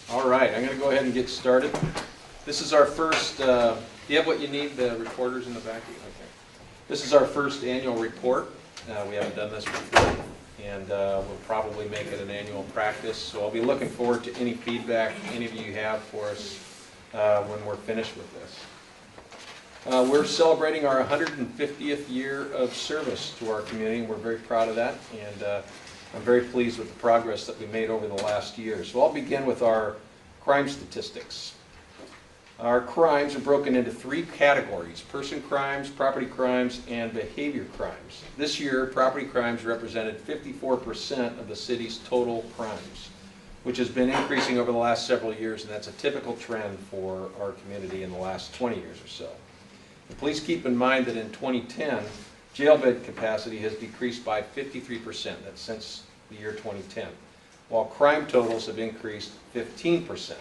All right, I'm going to go ahead and get started. This is our first, do you have what you need, the recorders in the back? Okay. This is our first annual report. We haven't done this before, and we'll probably make it an annual practice. So I'll be looking forward to any feedback any of you have for us when we're finished with this. We're celebrating our 150th year of service to our community, and we're very proud of that. And I'm very pleased with the progress that we made over the last year. So I'll begin with our crime statistics. Our crimes are broken into three categories: person crimes, property crimes, and behavior crimes. This year, property crimes represented 54% of the city's total crimes, which has been increasing over the last several years, and that's a typical trend for our community in the last 20 years or so. And please keep in mind that in 2010, jail bed capacity has decreased by 53%, that's since the year 2010, while crime totals have increased 15%.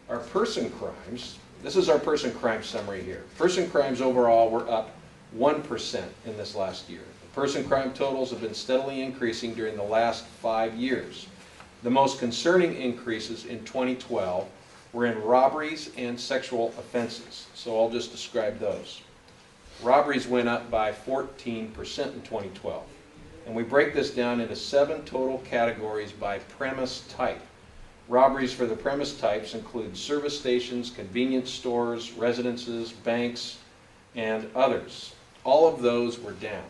Our person crimes, this is our person crime summary here. Person crimes overall were up 1% in this last year. The person crime totals have been steadily increasing during the last 5 years. The most concerning increases in 2012 were in robberies and sexual offenses, so I'll just describe those. Robberies went up by 14% in 2012. And we break this down into 7 total categories by premise type. Robberies for the premise types include service stations, convenience stores, residences, banks, and others. All of those were down.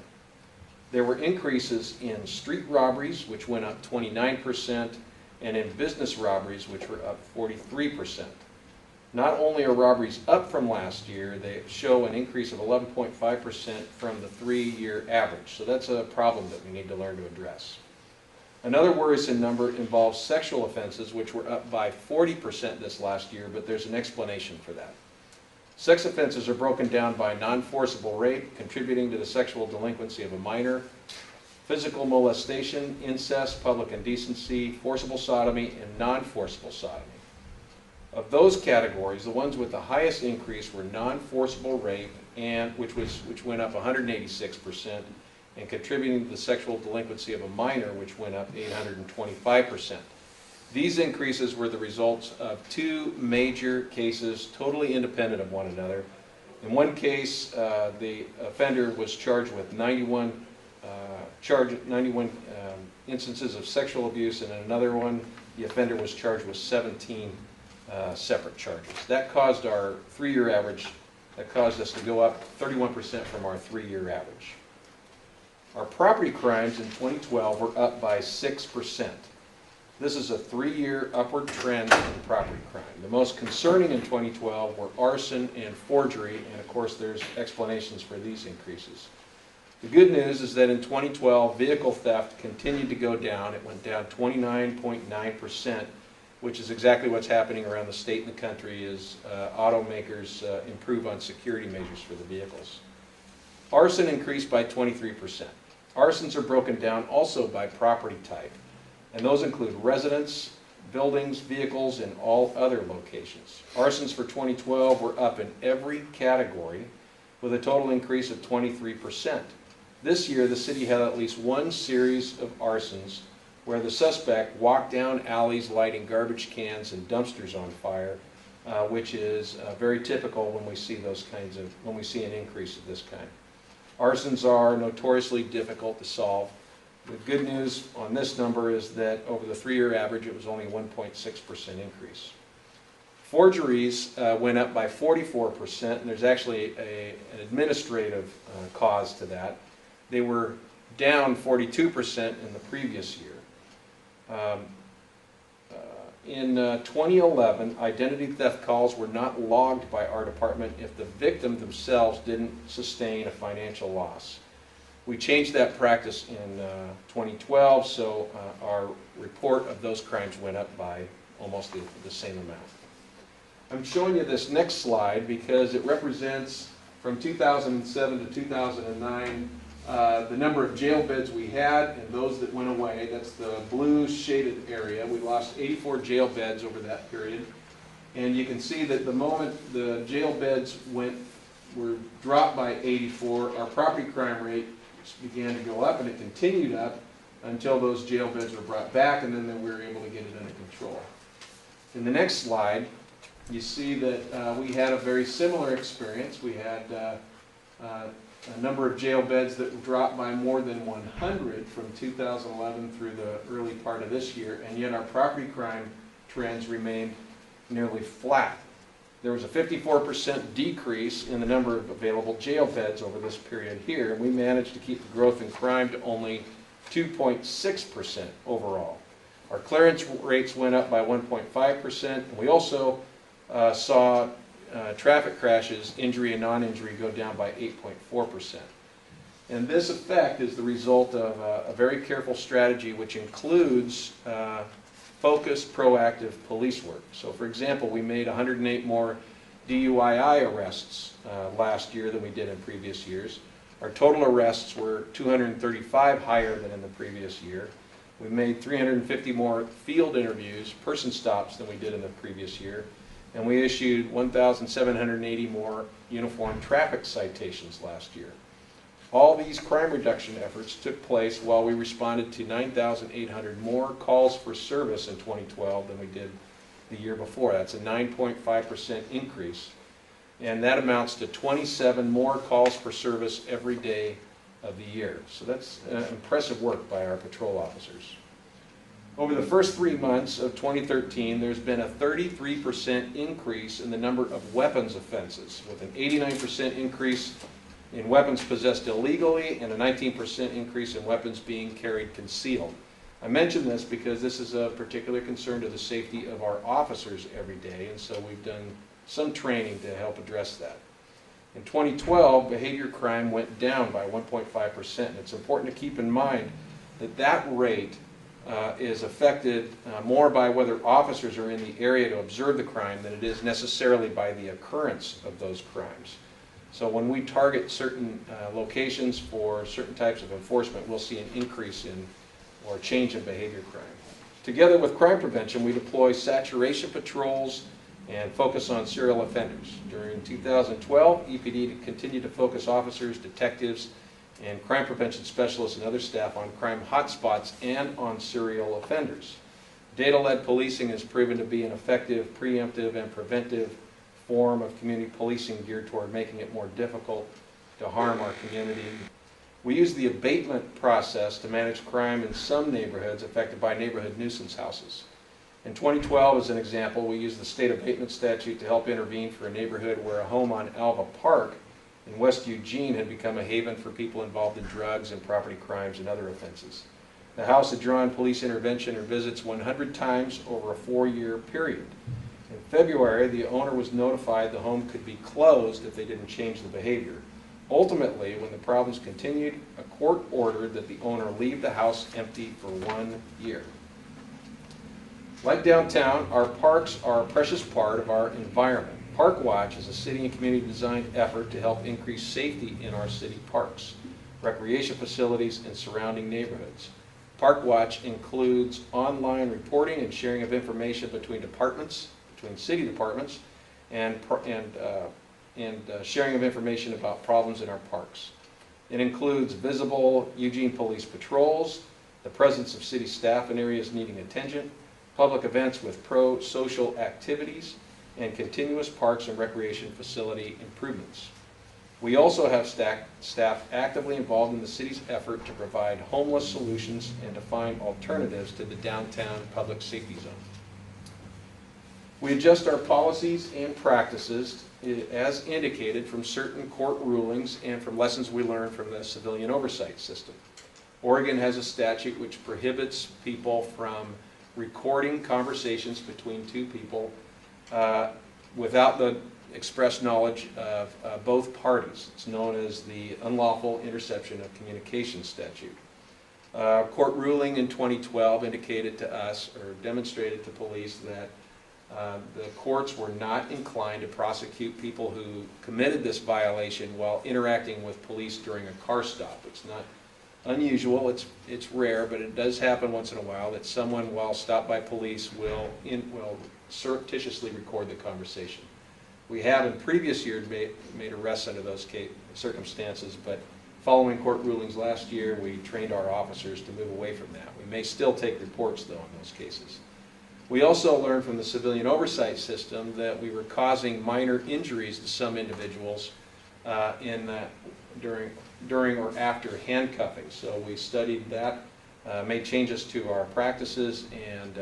There were increases in street robberies, which went up 29%, and in business robberies, which were up 43%. Not only are robberies up from last year, they show an increase of 11.5% from the 3-year average. So that's a problem that we need to learn to address. Another worrisome number involves sexual offenses, which were up by 40% this last year, but there's an explanation for that. Sex offenses are broken down by non-forcible rape, contributing to the sexual delinquency of a minor, physical molestation, incest, public indecency, forcible sodomy, and non-forcible sodomy. Of those categories, the ones with the highest increase were non-forcible rape, which went up 186%, and contributing to the sexual delinquency of a minor, which went up 825%. These increases were the results of 2 major cases totally independent of one another. In one case, the offender was charged with 91 instances of sexual abuse, and in another one, the offender was charged with 17 separate charges. That caused our 3-year average, that caused us to go up 31% from our 3-year average. Our property crimes in 2012 were up by 6%. This is a 3-year upward trend in property crime. The most concerning in 2012 were arson and forgery, and of course there's explanations for these increases. The good news is that in 2012, vehicle theft continued to go down. It went down 29.9%, which is exactly what's happening around the state and the country as automakers improve on security measures for the vehicles. Arson increased by 23%. Arsons are broken down also by property type, and those include residents, buildings, vehicles, and all other locations. Arsons for 2012 were up in every category with a total increase of 23%. This year, the city had at least one series of arsons where the suspect walked down alleys lighting garbage cans and dumpsters on fire, which is very typical when we see when we see an increase of this kind. Arsons are notoriously difficult to solve. The good news on this number is that over the 3-year average, it was only 1.6% increase. Forgeries went up by 44%, and there's actually an administrative cause to that. They were down 42% in the previous year. In 2011, identity theft calls were not logged by our department if the victim themselves didn't sustain a financial loss. We changed that practice in 2012, so our report of those crimes went up by almost the same amount. I'm showing you this next slide because it represents from 2007 to 2009 the number of jail beds we had and those that went away. That's the blue shaded area. We lost 84 jail beds over that period. And you can see that the moment the jail beds were dropped by 84, our property crime rate began to go up, and it continued up until those jail beds were brought back, and then we were able to get it under control. In the next slide, you see that we had a very similar experience. We had a number of jail beds that dropped by more than 100 from 2011 through the early part of this year, and yet our property crime trends remained nearly flat. There was a 54% decrease in the number of available jail beds over this period here, and we managed to keep the growth in crime to only 2.6% overall. Our clearance rates went up by 1.5%, and we also saw traffic crashes, injury and non-injury, go down by 8.4%. And this effect is the result of a very careful strategy which includes focused, proactive police work. So for example, we made 108 more DUI arrests last year than we did in previous years. Our total arrests were 235 higher than in the previous year. We made 350 more field interviews, person stops, than we did in the previous year. And we issued 1,780 more uniform traffic citations last year. All these crime reduction efforts took place while we responded to 9,800 more calls for service in 2012 than we did the year before. That's a 9.5% increase. And that amounts to 27 more calls for service every day of the year. So that's impressive work by our patrol officers. Over the first 3 months of 2013, there's been a 33% increase in the number of weapons offenses, with an 89% increase in weapons possessed illegally and a 19% increase in weapons being carried concealed. I mention this because this is a particular concern to the safety of our officers every day, and so we've done some training to help address that. In 2012, behavior crime went down by 1.5%, and it's important to keep in mind that that rate is affected more by whether officers are in the area to observe the crime than it is necessarily by the occurrence of those crimes. So when we target certain locations for certain types of enforcement, we'll see an increase in or change in behavior crime. Together with crime prevention, we deploy saturation patrols and focus on serial offenders. During 2012, EPD continued to focus officers, detectives, and crime prevention specialists and other staff on crime hotspots and on serial offenders. Data-led policing has proven to be an effective, preemptive, and preventive form of community policing geared toward making it more difficult to harm our community. We use the abatement process to manage crime in some neighborhoods affected by neighborhood nuisance houses. In 2012, as an example, we used the state abatement statute to help intervene for a neighborhood where a home on Alva Park in West Eugene had become a haven for people involved in drugs and property crimes and other offenses. The house had drawn police intervention or visits 100 times over a 4-year period. In February, the owner was notified the home could be closed if they didn't change the behavior. Ultimately, when the problems continued, a court ordered that the owner leave the house empty for 1 year. Like downtown, our parks are a precious part of our environment. Park Watch is a city and community design effort to help increase safety in our city parks, recreation facilities, and surrounding neighborhoods. Park Watch includes online reporting and sharing of information between departments, between city departments, and sharing of information about problems in our parks. It includes visible Eugene Police patrols, the presence of city staff in areas needing attention, public events with pro-social activities, and continuous parks and recreation facility improvements. We also have staff actively involved in the city's effort to provide homeless solutions and to find alternatives to the downtown public safety zone. We adjust our policies and practices as indicated from certain court rulings and from lessons we learned from the civilian oversight system. Oregon has a statute which prohibits people from recording conversations between two people without the express knowledge of both parties. It's known as the unlawful interception of communication statute. Court ruling in 2012 indicated to us, or demonstrated to police, that the courts were not inclined to prosecute people who committed this violation while interacting with police during a car stop. It's not unusual, it's rare, but it does happen once in a while that someone, while stopped by police, will surreptitiously record the conversation. We have in previous years made arrests under those circumstances, but following court rulings last year, we trained our officers to move away from that. We may still take reports, though, in those cases. We also learned from the civilian oversight system that we were causing minor injuries to some individuals during or after handcuffing. So we studied that, made changes to our practices, and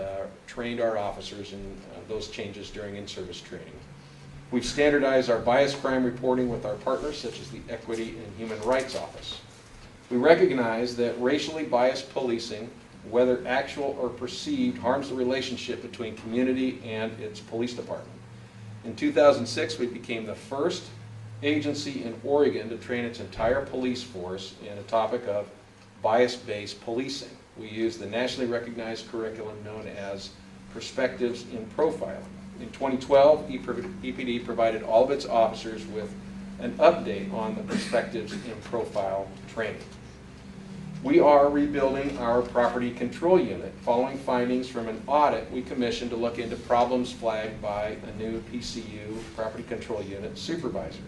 trained our officers in those changes during in-service training. We've standardized our bias crime reporting with our partners, such as the Equity and Human Rights Office. We recognize that racially biased policing, whether actual or perceived, harms the relationship between community and its police department. In 2006, we became the first agency in Oregon to train its entire police force in a topic of bias-based policing. We use the nationally recognized curriculum known as Perspectives in Profiling. In 2012, EPD provided all of its officers with an update on the Perspectives in Profile training. We are rebuilding our property control unit following findings from an audit we commissioned to look into problems flagged by a new PCU, property control unit supervisor.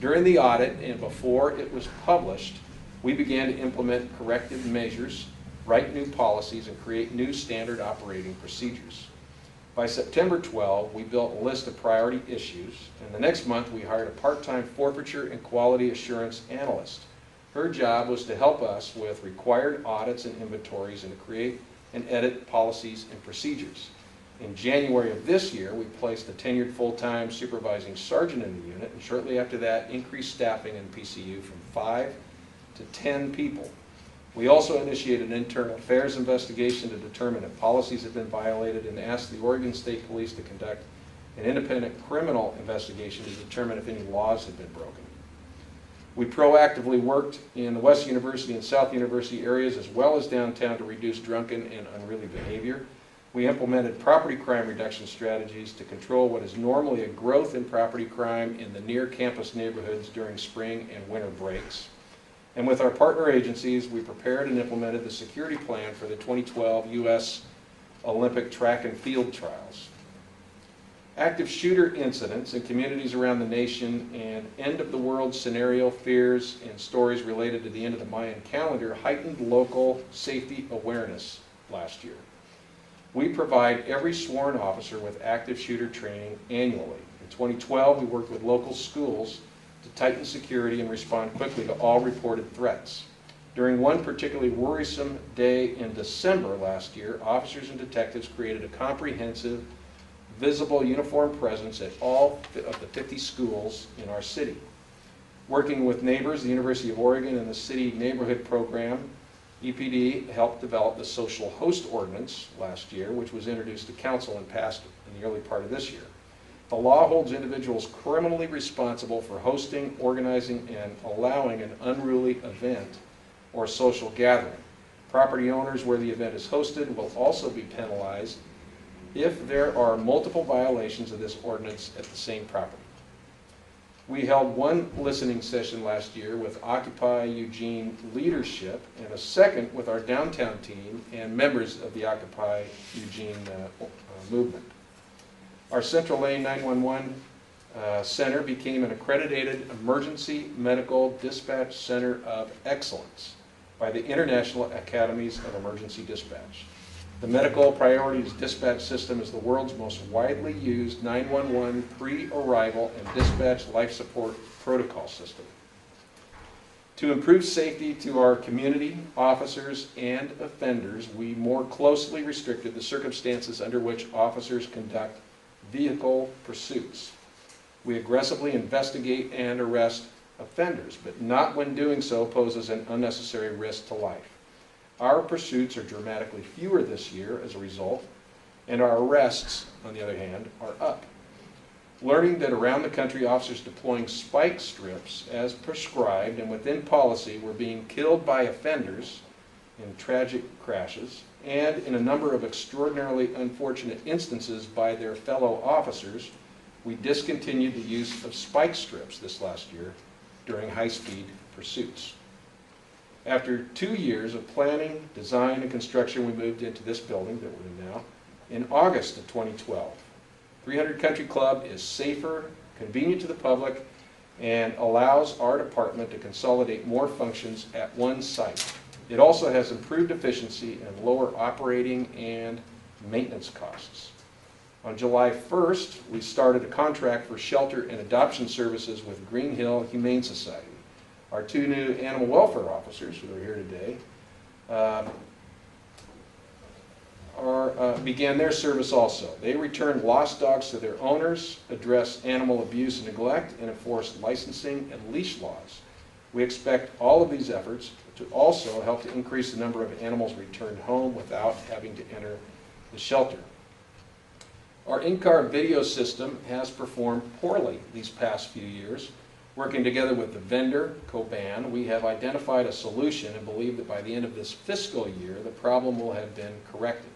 During the audit and before it was published, we began to implement corrective measures, write new policies, and create new standard operating procedures. By September 12, we built a list of priority issues, and the next month we hired a part-time forfeiture and quality assurance analyst. Her job was to help us with required audits and inventories and to create and edit policies and procedures. In January of this year, we placed a tenured full-time supervising sergeant in the unit, and shortly after that, increased staffing in PCU from 5 to 10 people. We also initiated an internal affairs investigation to determine if policies had been violated and asked the Oregon State Police to conduct an independent criminal investigation to determine if any laws had been broken. We proactively worked in the West University and South University areas as well as downtown to reduce drunken and unruly behavior. We implemented property crime reduction strategies to control what is normally a growth in property crime in the near-campus neighborhoods during spring and winter breaks. And with our partner agencies, we prepared and implemented the security plan for the 2012 U.S. Olympic track and field trials. Active shooter incidents in communities around the nation and end-of-the-world scenario fears and stories related to the end of the Mayan calendar heightened local safety awareness last year. We provide every sworn officer with active shooter training annually. In 2012, we worked with local schools to tighten security and respond quickly to all reported threats. During one particularly worrisome day in December last year, officers and detectives created a comprehensive, visible uniform presence at all of the 50 schools in our city. Working with neighbors, the University of Oregon and the City Neighborhood Program, EPD helped develop the Social Host Ordinance last year, which was introduced to council and passed in the early part of this year. The law holds individuals criminally responsible for hosting, organizing, and allowing an unruly event or social gathering. Property owners where the event is hosted will also be penalized if there are multiple violations of this ordinance at the same property. We held one listening session last year with Occupy Eugene leadership and a second with our downtown team and members of the Occupy Eugene movement. Our Central Lane 911 Center became an accredited emergency medical dispatch center of excellence by the International Academies of Emergency Dispatch. The Medical Priorities Dispatch System is the world's most widely used 911 pre-arrival and dispatch life support protocol system. To improve safety to our community, officers, and offenders, we more closely restricted the circumstances under which officers conduct vehicle pursuits. We aggressively investigate and arrest offenders, but not when doing so poses an unnecessary risk to life. Our pursuits are dramatically fewer this year as a result, and our arrests, on the other hand, are up. Learning that around the country officers deploying spike strips as prescribed and within policy were being killed by offenders in tragic crashes and in a number of extraordinarily unfortunate instances by their fellow officers, we discontinued the use of spike strips this last year during high-speed pursuits. After 2 years of planning, design, and construction, we moved into this building that we're in now in August of 2012. 300 Country Club is safer, convenient to the public, and allows our department to consolidate more functions at one site. It also has improved efficiency and lower operating and maintenance costs. On July 1st, we started a contract for shelter and adoption services with Green Hill Humane Society. Our 2 new animal welfare officers, who are here today, began their service also. They returned lost dogs to their owners, address animal abuse and neglect, and enforce licensing and leash laws. We expect all of these efforts to also help to increase the number of animals returned home without having to enter the shelter. Our in-car video system has performed poorly these past few years. Working together with the vendor, Coban, we have identified a solution and believe that by the end of this fiscal year, the problem will have been corrected.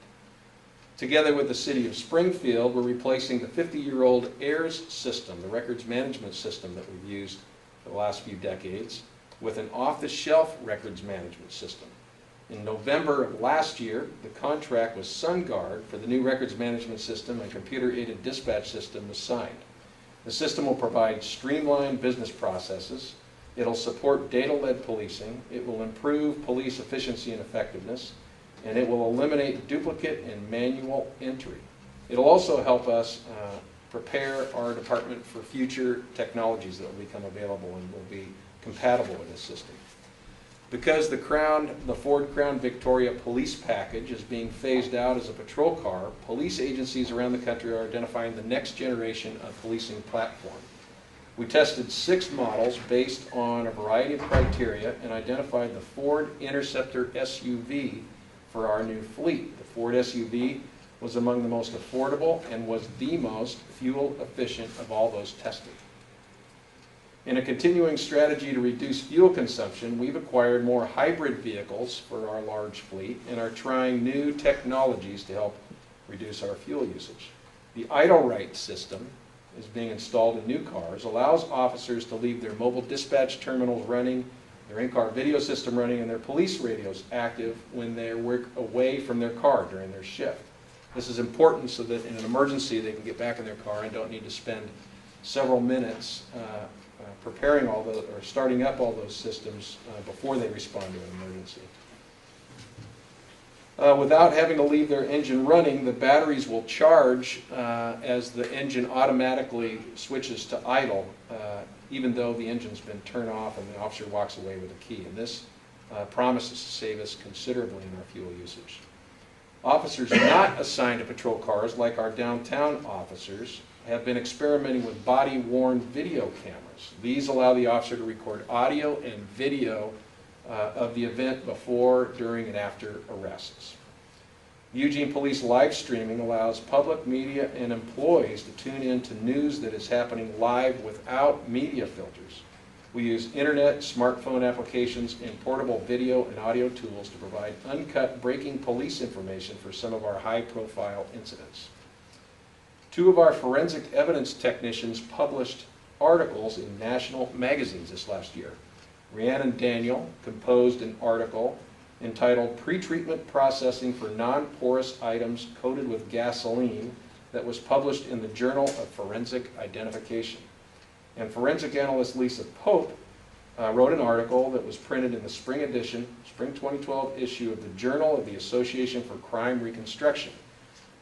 Together with the City of Springfield, we're replacing the 50-year-old AIRS system, the records management system that we've used for the last few decades, with an off-the-shelf records management system. In November of last year, the contract with SunGuard for the new records management system and computer-aided dispatch system was signed. The system will provide streamlined business processes. It'll support data-led policing. It will improve police efficiency and effectiveness, and it will eliminate duplicate and manual entry. It'll also help us prepare our department for future technologies that will become available and will be compatible with this system. Because the Ford Crown Victoria police package is being phased out as a patrol car, police agencies around the country are identifying the next generation of policing platform. We tested 6 models based on a variety of criteria and identified the Ford Interceptor SUV for our new fleet. The Ford SUV was among the most affordable and was the most fuel efficient of all those tested. In a continuing strategy to reduce fuel consumption, we've acquired more hybrid vehicles for our large fleet and are trying new technologies to help reduce our fuel usage. The idle right system is being installed in new cars, allows officers to leave their mobile dispatch terminals running, their in-car video system running, and their police radios active when they work away from their car during their shift. This is important so that in an emergency they can get back in their car and don't need to spend several minutes preparing all those, or starting up all those systems before they respond to an emergency. Without having to leave their engine running, the batteries will charge as the engine automatically switches to idle, even though the engine's been turned off and the officer walks away with a key. And this promises to save us considerably in our fuel usage. Officers not assigned to patrol cars, like our downtown officers, have been experimenting with body-worn video cameras. These allow the officer to record audio and video of the event before, during, and after arrests. Eugene Police live streaming allows public media and employees to tune in to news that is happening live without media filters. We use internet, smartphone applications, and portable video and audio tools to provide uncut breaking police information for some of our high-profile incidents. 2 of our forensic evidence technicians published articles in national magazines this last year. Rhiannon Daniel composed an article entitled Pretreatment Processing for Non-Porous Items Coated with Gasoline that was published in the Journal of Forensic Identification. And forensic analyst Lisa Pope wrote an article that was printed in the spring edition, spring 2012 issue of the Journal of the Association for Crime Reconstruction.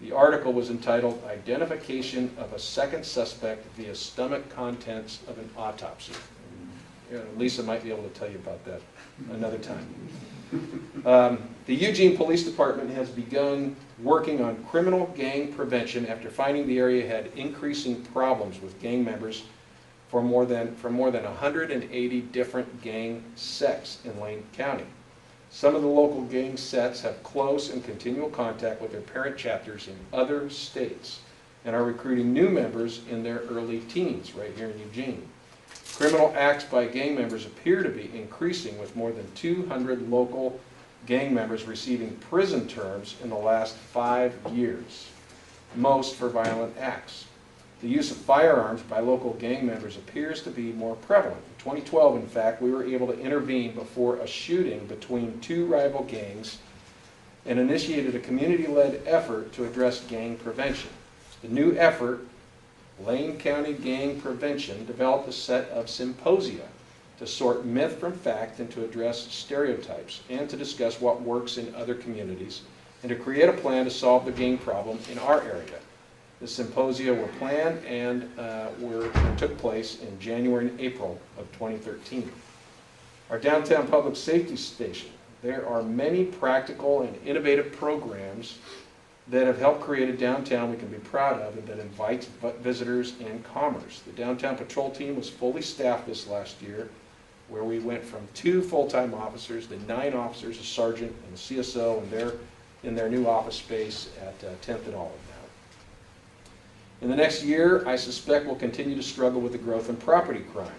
The article was entitled Identification of a Second Suspect via Stomach Contents of an Autopsy. Lisa might be able to tell you about that another time. The Eugene Police Department has begun working on criminal gang prevention after finding the area had increasing problems with gang members from more than 180 different gang sects in Lane County. Some of the local gang sets have close and continual contact with their parent chapters in other states and are recruiting new members in their early teens right here in Eugene. Criminal acts by gang members appear to be increasing, with more than 200 local gang members receiving prison terms in the last 5 years, most for violent acts. The use of firearms by local gang members appears to be more prevalent. In 2012, in fact, we were able to intervene before a shooting between 2 rival gangs and initiated a community-led effort to address gang prevention. The new effort, Lane County Gang Prevention, developed a set of symposia to sort myth from fact and to address stereotypes and to discuss what works in other communities and to create a plan to solve the gang problem in our area. The symposia were planned and took place in January and April of 2013. Our downtown public safety station. There are many practical and innovative programs that have helped create a downtown we can be proud of and that invites visitors and commerce. The downtown patrol team was fully staffed this last year, where we went from 2 full-time officers to 9 officers, a sergeant and a CSO, and they're in their new office space at 10th and Olive now. In the next year, I suspect we'll continue to struggle with the growth in property crime.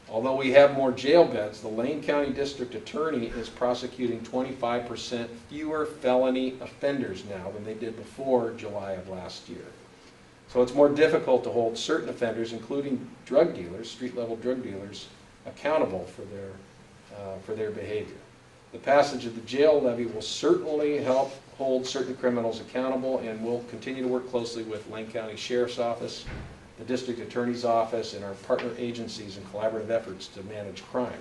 Although we have more jail beds, the Lane County District Attorney is prosecuting 25% fewer felony offenders now than they did before July of last year. So it's more difficult to hold certain offenders, including drug dealers, street-level drug dealers, accountable for their behavior. The passage of the jail levy will certainly help hold certain criminals accountable, and we'll continue to work closely with Lane County Sheriff's Office, the District Attorney's Office, and our partner agencies in collaborative efforts to manage crime.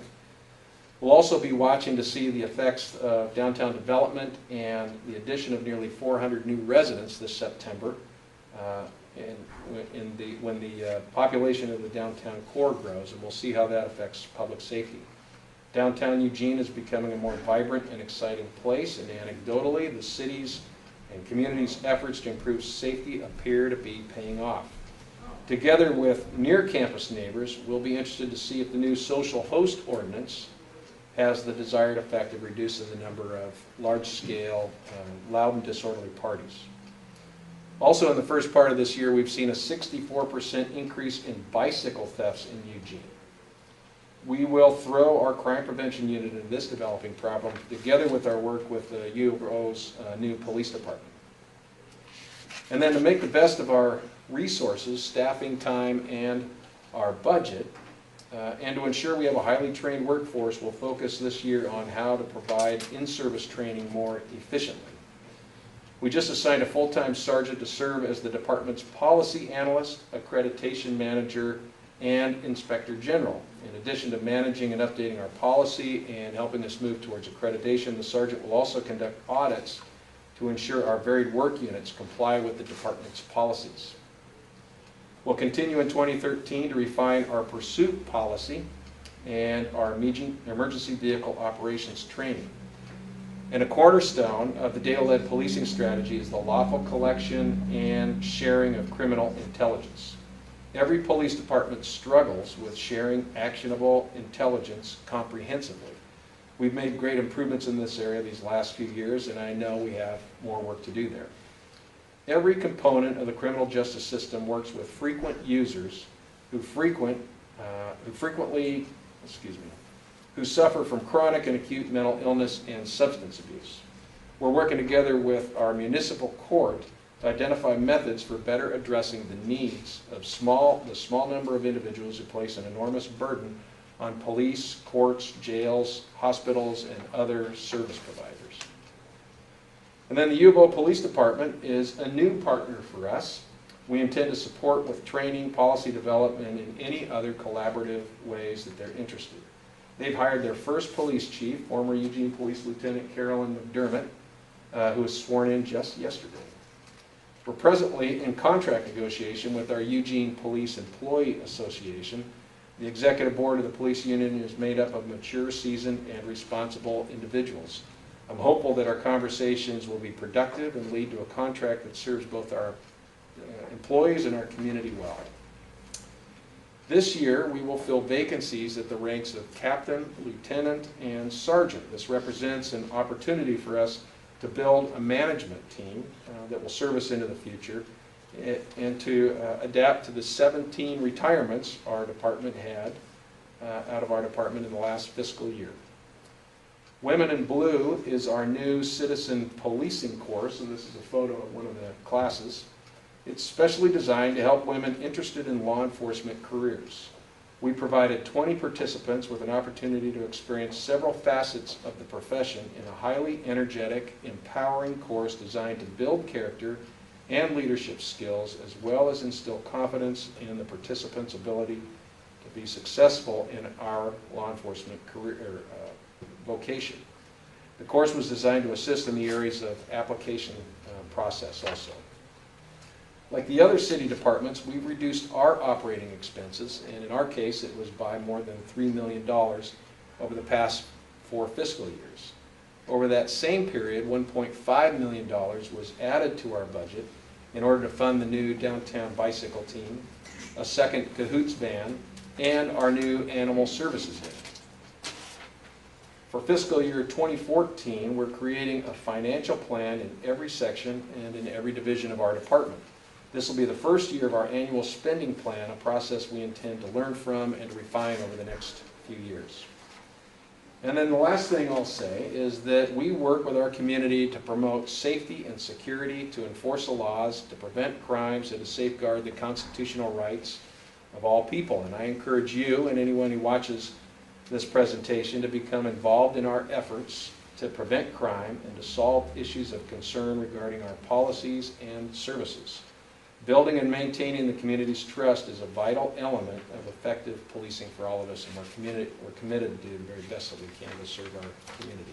We'll also be watching to see the effects of downtown development and the addition of nearly 400 new residents this September, when the population of the downtown core grows, and we'll see how that affects public safety. Downtown Eugene is becoming a more vibrant and exciting place, and anecdotally, the city's and community's efforts to improve safety appear to be paying off. Together with near-campus neighbors, we'll be interested to see if the new social host ordinance has the desired effect of reducing the number of large-scale, loud and disorderly parties. Also, in the first part of this year, we've seen a 64% increase in bicycle thefts in Eugene. We will throw our crime prevention unit in this developing problem together with our work with the U of O's new police department. And then to make the best of our resources, staffing time, and our budget, and to ensure we have a highly trained workforce, we'll focus this year on how to provide in-service training more efficiently. We just assigned a full-time sergeant to serve as the department's policy analyst, accreditation manager, and inspector general. In addition to managing and updating our policy and helping us move towards accreditation, the sergeant will also conduct audits to ensure our varied work units comply with the department's policies. We'll continue in 2013 to refine our pursuit policy and our emergency vehicle operations training. And a cornerstone of the data-led policing strategy is the lawful collection and sharing of criminal intelligence. Every police department struggles with sharing actionable intelligence comprehensively. We've made great improvements in this area these last few years, and I know we have more work to do there. Every component of the criminal justice system works with frequent users who suffer from chronic and acute mental illness and substance abuse. We're working together with our municipal court to identify methods for better addressing the needs of the small number of individuals who place an enormous burden on police, courts, jails, hospitals, and other service providers. And then the U of O Police Department is a new partner for us. We intend to support with training, policy development, and any other collaborative ways that they're interested. They've hired their first police chief, former Eugene Police Lieutenant Carolyn McDermott, who was sworn in just yesterday. We're presently in contract negotiation with our Eugene Police Employee Association. The executive board of the police union is made up of mature, seasoned, and responsible individuals. I'm hopeful that our conversations will be productive and lead to a contract that serves both our employees and our community well. This year, we will fill vacancies at the ranks of captain, lieutenant, and sergeant. This represents an opportunity for us to build a management team that will serve us into the future and to adapt to the 17 retirements our department had out of our department in the last fiscal year. Women in Blue is our new citizen policing course, and this is a photo of one of the classes. It's specially designed to help women interested in law enforcement careers. We provided 20 participants with an opportunity to experience several facets of the profession in a highly energetic, empowering course designed to build character and leadership skills, as well as instill confidence in the participants' ability to be successful in our law enforcement career vocation. The course was designed to assist in the areas of application process also. Like the other city departments, we've reduced our operating expenses, and in our case, it was by more than $3 million over the past 4 fiscal years. Over that same period, $1.5 million was added to our budget in order to fund the new downtown bicycle team, a second Cahoots van, and our new animal services unit. For fiscal year 2014, we're creating a financial plan in every section and in every division of our department. This will be the first year of our annual spending plan, a process we intend to learn from and refine over the next few years. And then the last thing I'll say is that we work with our community to promote safety and security, to enforce the laws, to prevent crimes, and to safeguard the constitutional rights of all people. And I encourage you and anyone who watches this presentation to become involved in our efforts to prevent crime and to solve issues of concern regarding our policies and services. Building and maintaining the community's trust is a vital element of effective policing for all of us, and we're committed to do the very best that we can to serve our community.